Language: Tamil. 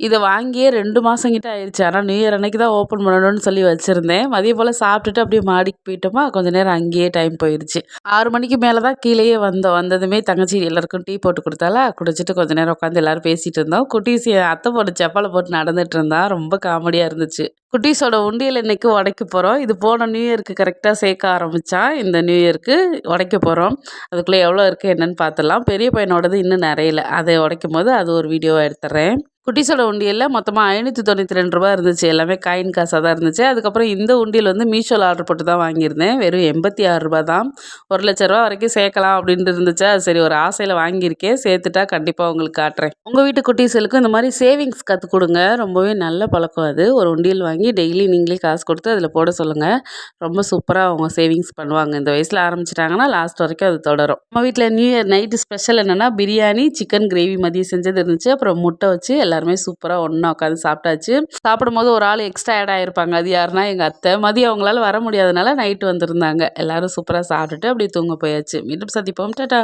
இத வாங்கியே 2 மாசம் கிட்ட ஆயிருச்சு. ஆனா நியூ இயர் அன்னைக்கு தான் ஓப்பன் பண்ணணும்னு சொல்லி வச்சிருந்தேன். மதியம் போல சாப்பிட்டுட்டு அப்படியே மாடிக்கு போயிட்டோமா, கொஞ்ச நேரம் அங்கேயே டைம் போயிருச்சு. 6 மணிக்கு மேல தான் கீழயே வந்தோம். வந்ததுமே தங்கச்சி எல்லாருக்கும் டீ போட்டு குடுத்தாளா, குடிச்சிட்டு கொஞ்ச நேரம் உட்காந்து எல்லாரும் பேசிட்டு இருந்தோம். குட்டீஸ் என் அத்தை பொண்ணு செப்பல போட்டு நடந்துட்டு இருந்தா. ரொம்ப காமெடியா இருந்துச்சு. குட்டீஸோட உண்டியல் இன்னைக்கு உடைக்க போறோம். இது போன நியூ இயர்க்கு கரெக்ட்டா சேர்க்க ஆரம்பிச்சான். இந்த நியூ இயர்க்கு உடைக்க போறோம். அதுக்குள்ள எவ்வளோ இருக்கு என்னன்னு பார்த்துடலாம். பெரிய பையனோடது இன்னும் நெறையல. அத உடைக்கும்போது அது ஒரு வீடியோவா எடுத்துடுறேன். குட்டீஸோட உண்டியல்ல மொத்தமா ரூ. 592 இருந்துச்சு. எல்லாமே காயின் காசா தான் இருந்துச்சு. அதுக்கப்புறம் இந்த உண்டியல் வந்து மீஷோல ஆர்டர் போட்டு தான் வாங்கியிருந்தேன். வெறும் ரூ. 86 தான். ரூ. 1,00,000 வரைக்கும் சேர்க்கலாம் அப்படின்ட்டு இருந்துச்சா, சரி ஒரு ஆசையில வாங்கியிருக்கேன். சேர்த்துட்டா கண்டிப்பா உங்களுக்கு காட்டுறேன். உங்க வீட்டு குட்டீஸ்களுக்கும் இந்த மாரி சேவிங்ஸ் கத்துக் குடுங்க. ரொம்பவே நல்ல பழக்கம் அது. ஒரு உண்டியல் வாங்கி டெய்லி நீங்களே காசு குடுத்து அதில போட சொல்லுங்க. ரொம்ப சூப்பரா அவங்க சேவிங்ஸ் பண்ணுவாங்க. இந்த வயசுல ஆரம்பிச்சுட்டாங்கன்னா, லாஸ்ட் வரைக்கும் அது தொடரும். நம்ம வீட்ல நியூ இயர் நைட்டு ஸ்பெஷல் என்னன்னா, பிரியாணி, சிக்கன் கிரேவி மதியம் செஞ்சது இருந்துச்சு. அப்புறம் முட்டை வச்சு எல்லாருமே சூப்பரா ஒண்ணா உட்காந்து சாப்பிட்டாச்சு. சாப்பிடும்போது ஒரு ஆள் எக்ஸ்ட்ரா ஆட் ஆயிருப்பாங்க. அது யாருன்னா எங்க அத்தை. மதியம் அவங்களால வர முடியாதனால நைட் வந்திருந்தாங்க. எல்லாரும் சூப்பரா சாப்பிட்டுட்டு அப்படியே தூங்க போயாச்சு. மீண்டும் சந்திப்போம். டாடா.